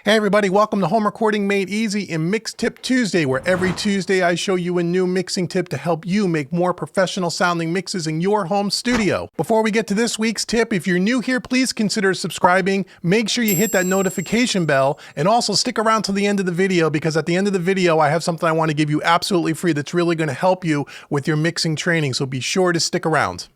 Hey everybody, welcome to Home Recording Made Easy and Mix Tip Tuesday, where every Tuesday I show you a new mixing tip to help you make more professional sounding mixes in your home studio. Before we get to this week's tip, if you're new here, please consider subscribing. Make sure you hit that notification bell and also stick around till the end of the video, because at the end of the video I have something I want to give you absolutely free that's really going to help you with your mixing training, so be sure to stick around.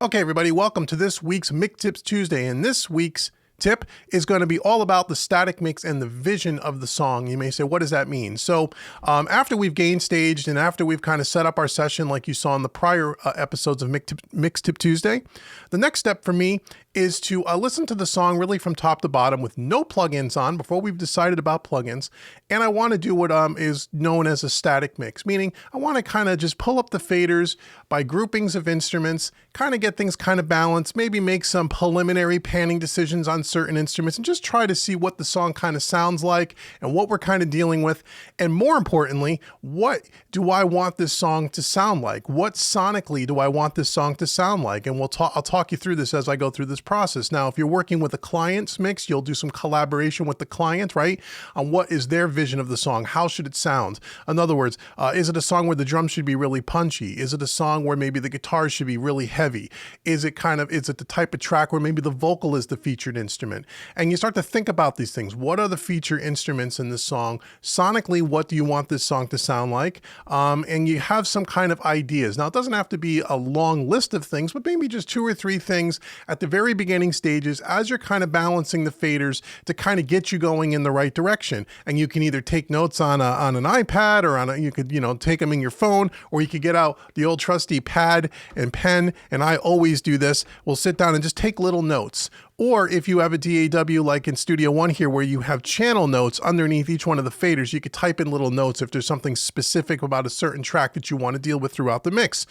Okay, everybody, welcome to this week's Mix Tips Tuesday, and this week's tip is going to be all about the static mix and the vision of the song. You may say, what does that mean? So after we've gain staged and after we've kind of set up our session like you saw in the prior episodes of Mix Tip Tuesday, the next step for me is to listen to the song really from top to bottom with no plugins on before we've decided about plugins. And I want to do what is known as a static mix, meaning I want to kind of just pull up the faders by groupings of instruments, kind of get things kind of balanced, maybe make some preliminary panning decisions on certain instruments, and just try to see what the song kind of sounds like and what we're kind of dealing with. And more importantly, what do I want this song to sound like? What sonically do I want this song to sound like? And I'll talk you through this as I go through this process. Now, if you're working with a client's mix, you'll do some collaboration with the client, right? On what is their vision of the song? How should it sound? In other words, is it a song where the drums should be really punchy? Is it a song where maybe the guitars should be really heavy? Is it the type of track where maybe the vocal is the featured instrument? And you start to think about these things. What are the feature instruments in this song? Sonically, what do you want this song to sound like? And you have some kind of ideas. Now, it doesn't have to be a long list of things, but maybe just 2 or 3 things at the very beginning stages as you're kind of balancing the faders to kind of get you going in the right direction. And you can either take notes on an iPad, or you could take them in your phone, or you could get out the old trusty pad and pen, and I always do this. We'll sit down and just take little notes. Or if you have a DAW like in Studio One here, where you have channel notes underneath each one of the faders, you could type in little notes if there's something specific about a certain track that you want to deal with throughout the mix.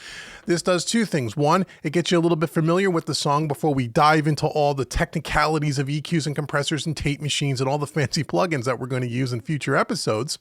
This does 2 things. One, it gets you a little bit familiar with the song before we dive into all the technicalities of EQs and compressors and tape machines and all the fancy plugins that we're going to use in future episodes.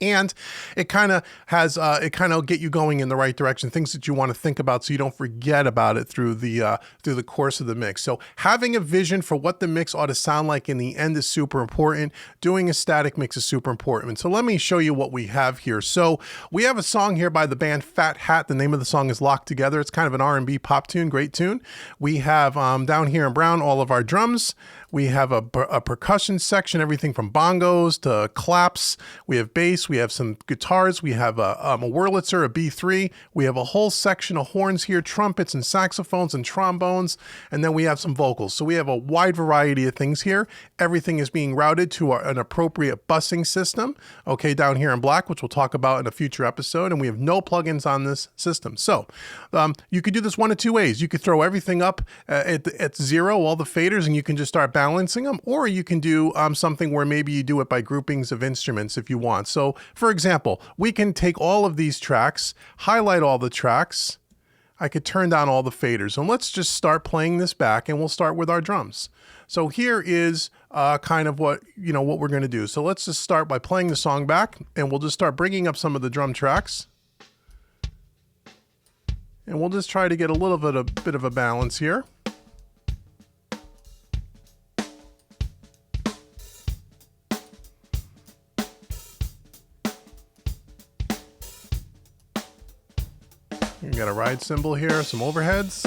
And it kind of get you going in the right direction, things that you want to think about so you don't forget about it through the course of the mix. So having a vision for what the mix ought to sound like in the end is super important. Doing a static mix is super important. So let me show you what we have here. So we have a song here by the band Fat Hat. The name of the song is Locked Together. It's kind of an R&B pop tune, great tune. We have down here in brown all of our drums. We have a percussion section, everything from bongos to claps. We have bass, we have some guitars, we have a Wurlitzer, a B3. We have a whole section of horns here, trumpets and saxophones and trombones, and then we have some vocals. So we have a wide variety of things here. Everything is being routed to an appropriate busing system, okay, down here in black, which we'll talk about in a future episode, and we have no plugins on this system. So you could do this one of 2 ways. You could throw everything up at 0, all the faders, and you can just start balancing them, or you can do something where maybe you do it by groupings of instruments if you want. So for example, we can take all of these tracks, highlight all the tracks. I could turn down all the faders, and let's just start playing this back, and we'll start with our drums. So here is kind of what we're going to do. So let's just start by playing the song back, and we'll just start bringing up some of the drum tracks. And we'll just try to get a bit of a balance here. You got a ride cymbal here, some overheads.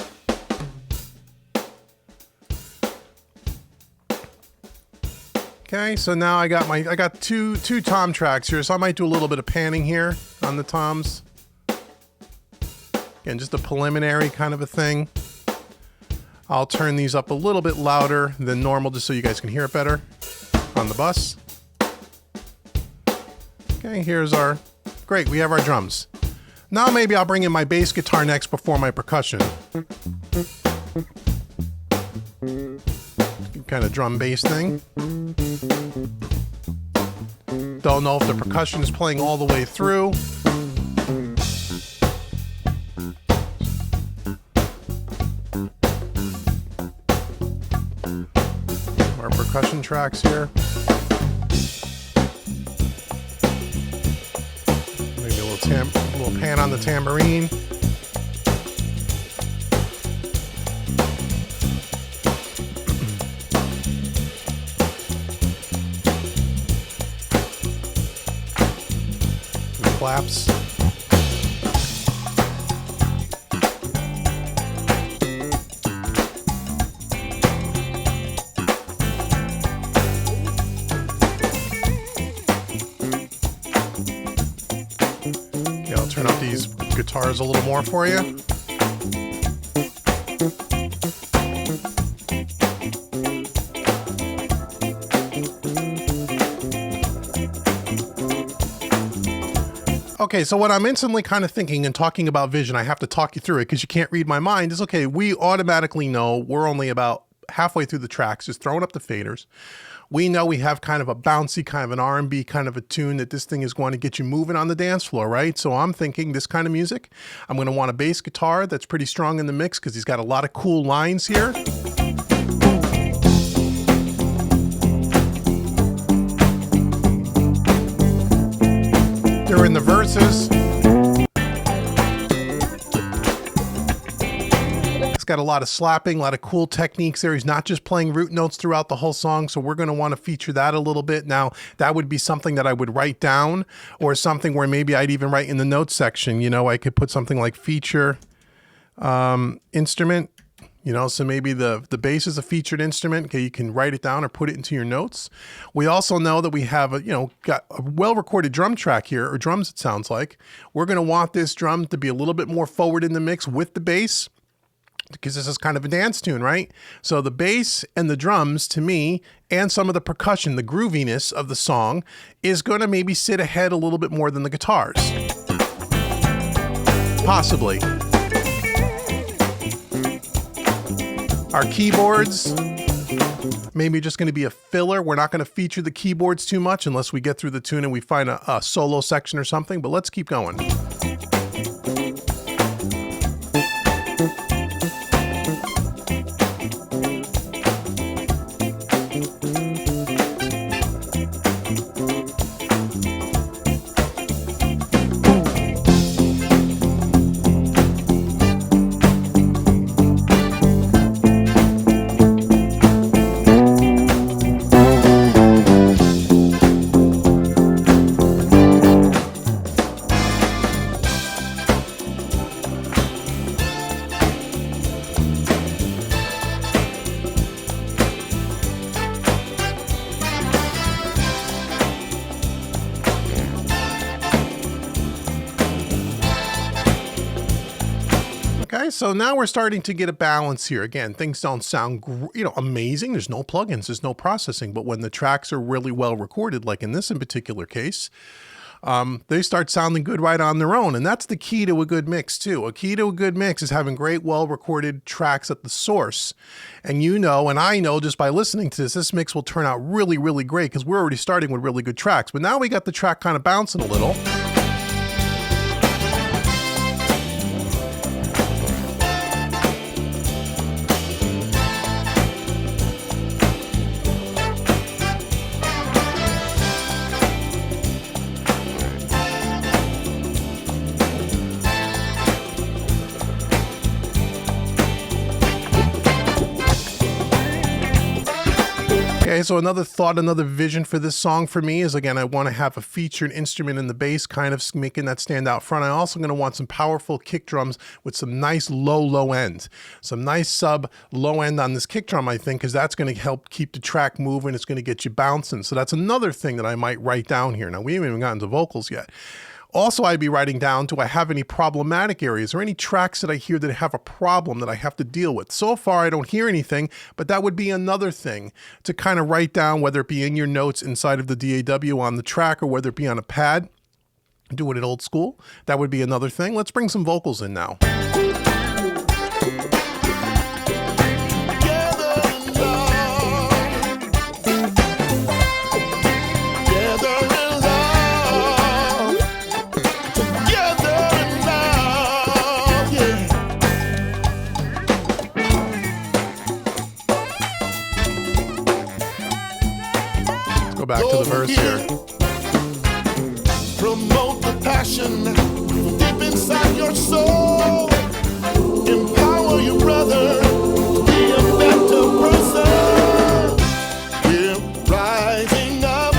Okay, so now I got two tom tracks here, so I might do a little bit of panning here on the toms. Again, just a preliminary kind of a thing. I'll turn these up a little bit louder than normal just so you guys can hear it better on the bus. Okay, great, we have our drums. Now maybe I'll bring in my bass guitar next before my percussion. Kind of drum bass thing. Don't know if the percussion is playing all the way through. Our percussion tracks here. little pan on the tambourine. Claps. Okay, I'll turn up these guitars a little more for you. Okay, so what I'm instantly kind of thinking and talking about vision, I have to talk you through it because you can't read my mind, is okay, we automatically know we're only about halfway through the tracks, just throwing up the faders. We know we have kind of a bouncy, kind of an R&B kind of a tune that this thing is going to get you moving on the dance floor, right? So I'm thinking this kind of music, I'm going to want a bass guitar that's pretty strong in the mix because he's got a lot of cool lines here. During the verses, it's got a lot of slapping, a lot of cool techniques there. He's not just playing root notes throughout the whole song, so we're going to want to feature that a little bit. Now, that would be something that I would write down, or something where maybe I'd even write in the notes section. You know, I could put something like feature instrument. You know, so maybe the bass is a featured instrument. Okay, you can write it down or put it into your notes. We also know that we have got a well-recorded drum track here, or drums it sounds like. We're going to want this drum to be a little bit more forward in the mix with the bass, because this is kind of a dance tune, right? So the bass and the drums, to me, and some of the percussion, the grooviness of the song, is going to maybe sit ahead a little bit more than the guitars. Possibly. Our keyboards, maybe just going to be a filler. We're not going to feature the keyboards too much unless we get through the tune and we find a solo section or something, but let's keep going. Okay, so now we're starting to get a balance here. Again, things don't sound, amazing. There's no plugins, there's no processing, but when the tracks are really well recorded, like in this in particular case, they start sounding good right on their own. And that's the key to a good mix too. A key to a good mix is having great, well-recorded tracks at the source. And and I know just by listening to this mix will turn out really, really great because we're already starting with really good tracks. But now we got the track kind of bouncing a little. Okay, so another thought, another vision for this song for me is, again, I want to have a featured instrument in the bass, kind of making that stand out front. I'm also going to want some powerful kick drums with some nice low end. Some nice sub low end on this kick drum, I think, because that's going to help keep the track moving. It's going to get you bouncing. So that's another thing that I might write down here. Now, we haven't even gotten to vocals yet. Also, I'd be writing down, do I have any problematic areas or any tracks that I hear that have a problem that I have to deal with? So far, I don't hear anything, but that would be another thing to kind of write down, whether it be in your notes inside of the DAW on the track or whether it be on a pad. Do it old school. That would be another thing. Let's bring some vocals in now. Back to the verse here. Promote the passion your soul. Empower your brother to be a better person. We're rising up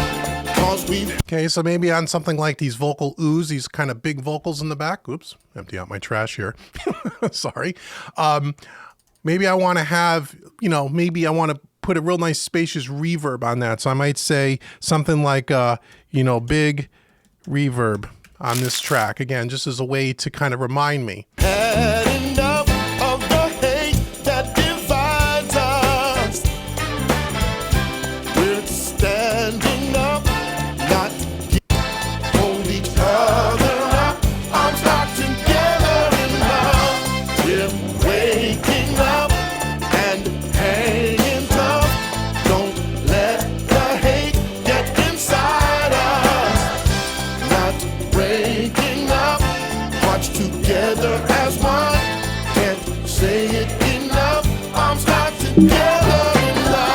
cause we. Okay, so maybe on something like these vocal oohs, these kind of big vocals in the back. Oops, empty out my trash here. Sorry. Maybe I want to have, maybe I want to put a real nice spacious reverb on that. So I might say something like, big reverb on this track. Again, just as a way to kind of remind me. Had enough of the hate that divides us. We're standing up, not hold each other up. Arms locked together in love. We're waking up and hanging tough. Don't let the hate get inside us. Not breaking up, march together as one. Can't say it enough. Arms locked together in love.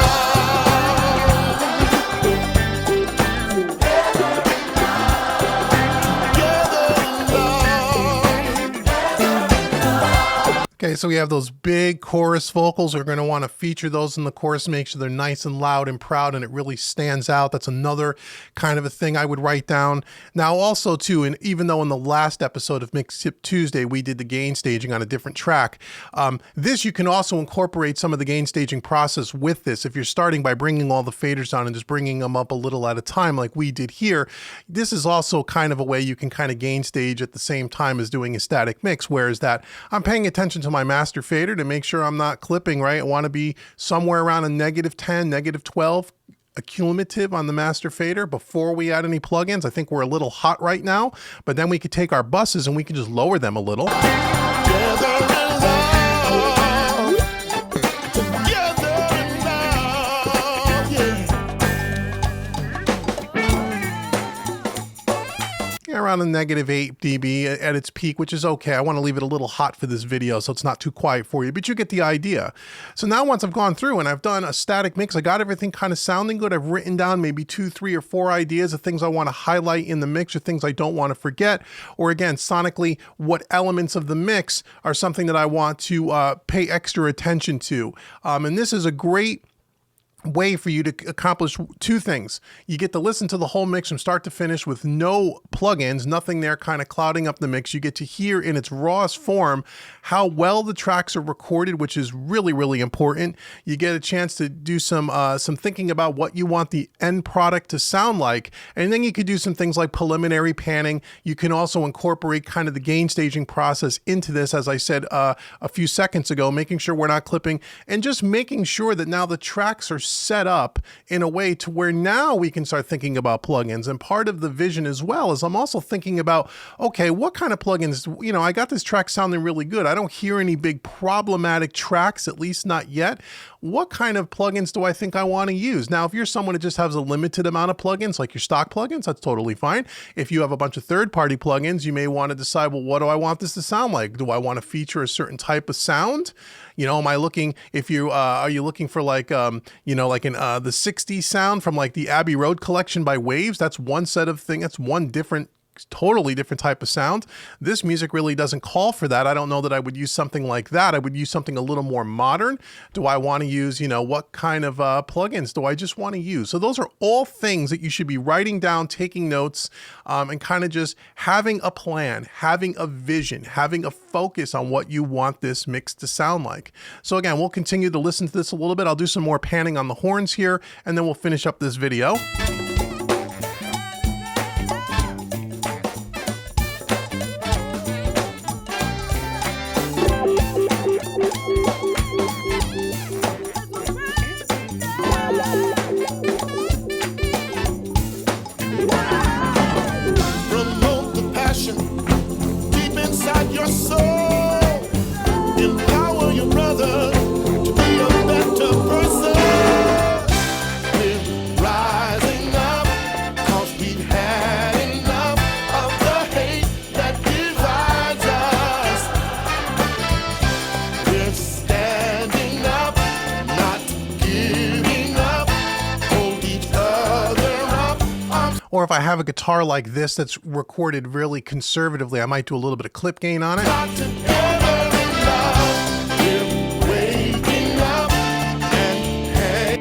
Okay, so we have those big chorus vocals. We're going to want to feature those in the chorus, make sure they're nice and loud and proud and it really stands out. That's another kind of a thing I would write down. Now also too, and even though in the last episode of Mix Tip Tuesday, we did the gain staging on a different track, this you can also incorporate some of the gain staging process with this. If you're starting by bringing all the faders down and just bringing them up a little at a time like we did here, this is also kind of a way you can kind of gain stage at the same time as doing a static mix, whereas that I'm paying attention to my master fader to make sure I'm not clipping, right? I want to be somewhere around a -10, -12 accumulative on the master fader before we add any plugins. I think we're a little hot right now, but then we could take our buses and we can just lower them a little. Around a -8 dB at its peak, which is okay. I want to leave it a little hot for this video so it's not too quiet for you, but you get the idea. So now once I've gone through and I've done a static mix, I got everything kind of sounding good. I've written down maybe 2, 3, or 4 ideas of things I want to highlight in the mix or things I don't want to forget. Or again, sonically, what elements of the mix are something that I want to pay extra attention to. And this is a great way for you to accomplish 2 things. You get to listen to the whole mix from start to finish with no plugins, nothing there kind of clouding up the mix. You get to hear in its rawest form how well the tracks are recorded, which is really, really important. You get a chance to do some thinking about what you want the end product to sound like. And then you could do some things like preliminary panning. You can also incorporate kind of the gain staging process into this, as I said a few seconds ago, making sure we're not clipping and just making sure that now the tracks are set up in a way to where now we can start thinking about plugins. And part of the vision as well is I'm also thinking about, okay, what kind of plugins, I got this track sounding really good. I don't hear any big problematic tracks, at least not yet. What kind of plugins do I think I want to use? Now, if you're someone that just has a limited amount of plugins, like your stock plugins, that's totally fine. If you have a bunch of third-party plugins, you may want to decide, well, what do I want this to sound like? Do I want to feature a certain type of sound? Am I looking, if you, are you looking for like, the 60s sound from like the Abbey Road collection by Waves? That's one set of things. That's one totally different type of sound. This music really doesn't call for that. I don't know that I would use something like that. I would use something a little more modern. Do I want to use, what kind of plugins do I just want to use? So those are all things that you should be writing down, taking notes, and kind of just having a plan, having a vision, having a focus on what you want this mix to sound like. So again, we'll continue to listen to this a little bit. I'll do some more panning on the horns here, and then we'll finish up this video. Your soul, empower your brother to be a better person. We're rising up. Or if I have a guitar like this that's recorded really conservatively, I might do a little bit of clip gain on it. Not together in love. We're waking up and hey.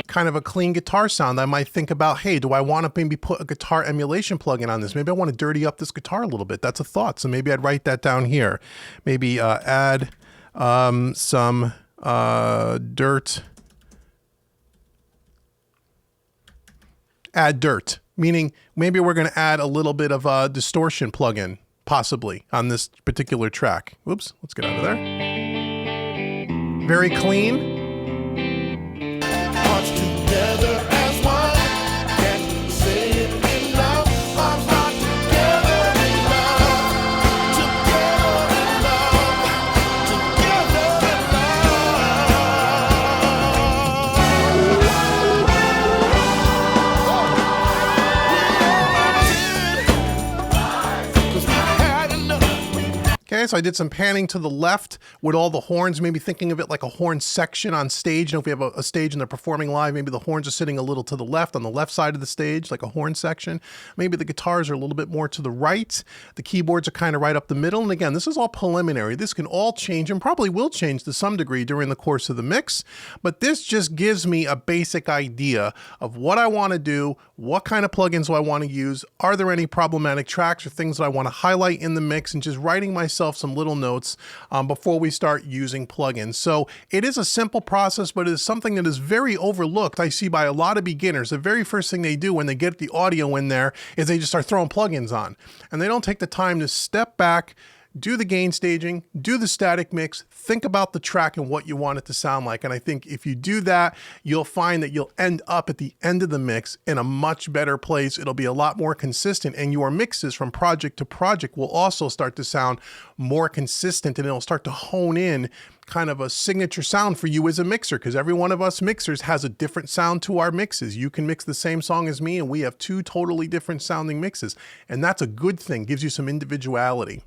Kind of a clean guitar sound. I might think about, hey, do I want to maybe put a guitar emulation plugin on this? Maybe I want to dirty up this guitar a little bit. That's a thought. So maybe I'd write that down here. Maybe add some dirt. Add dirt, meaning maybe we're going to add a little bit of a distortion plugin, possibly, on this particular track. Whoops, let's get out of there. Very clean. Hearts together as one. Can't say it enough. Arms not together in love. Together in love. Together in love. 'Cause we had enough. Okay, so I did some panning to the left with all the horns, maybe thinking of it like a horn section on stage. You know, if we have a stage and they're performing live, maybe the horns are sitting a little to the left on the left side of the stage, like a horn section. Maybe the guitars are a little bit more to the right. The keyboards are kind of right up the middle. And again, this is all preliminary. This can all change and probably will change to some degree during the course of the mix. But this just gives me a basic idea of what I want to do, what kind of plugins do I want to use, are there any problematic tracks or things that I want to highlight in the mix, and just writing myself some little notes before we start using plugins. So it is a simple process, but it is something that is very overlooked. I see by a lot of beginners, the very first thing they do when they get the audio in there is they just start throwing plugins on, and they don't take the time to step back, do the gain staging, do the static mix, think about the track and what you want it to sound like. And I think if you do that, you'll find that you'll end up at the end of the mix in a much better place. It'll be a lot more consistent, and your mixes from project to project will also start to sound more consistent, and it'll start to hone in kind of a signature sound for you as a mixer, because every one of us mixers has a different sound to our mixes. You can mix the same song as me, and we have two totally different sounding mixes. And that's a good thing, gives you some individuality.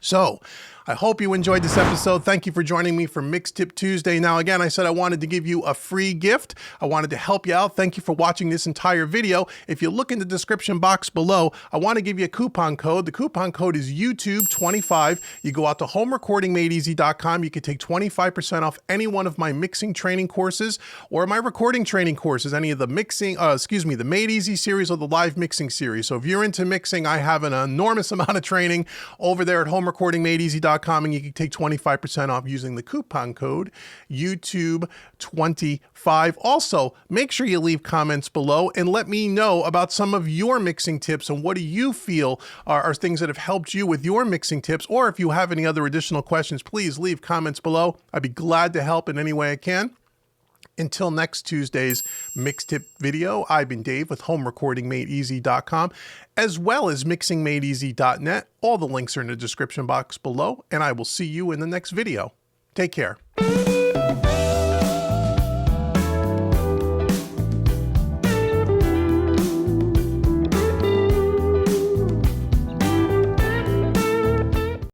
So I hope you enjoyed this episode. Thank you for joining me for Mix Tip Tuesday. Now, again, I said I wanted to give you a free gift. I wanted to help you out. Thank you for watching this entire video. If you look in the description box below, I want to give you a coupon code. The coupon code is YouTube25. You go out to homerecordingmadeeasy.com. You can take 25% off any one of my mixing training courses or my recording training courses, any of the the Made Easy series or the live mixing series. So if you're into mixing, I have an enormous amount of training over there at homerecordingmadeeasy.com, and you can take 25% off using the coupon code YouTube25. Also, make sure you leave comments below and let me know about some of your mixing tips and what do you feel are things that have helped you with your mixing tips. Or if you have any other additional questions, please leave comments below. I'd be glad to help in any way I can. Until next Tuesday's Mix Tip video, I've been Dave with homerecordingmadeeasy.com, as well as mixingmadeeasy.net. All the links are in the description box below, and I will see you in the next video. Take care.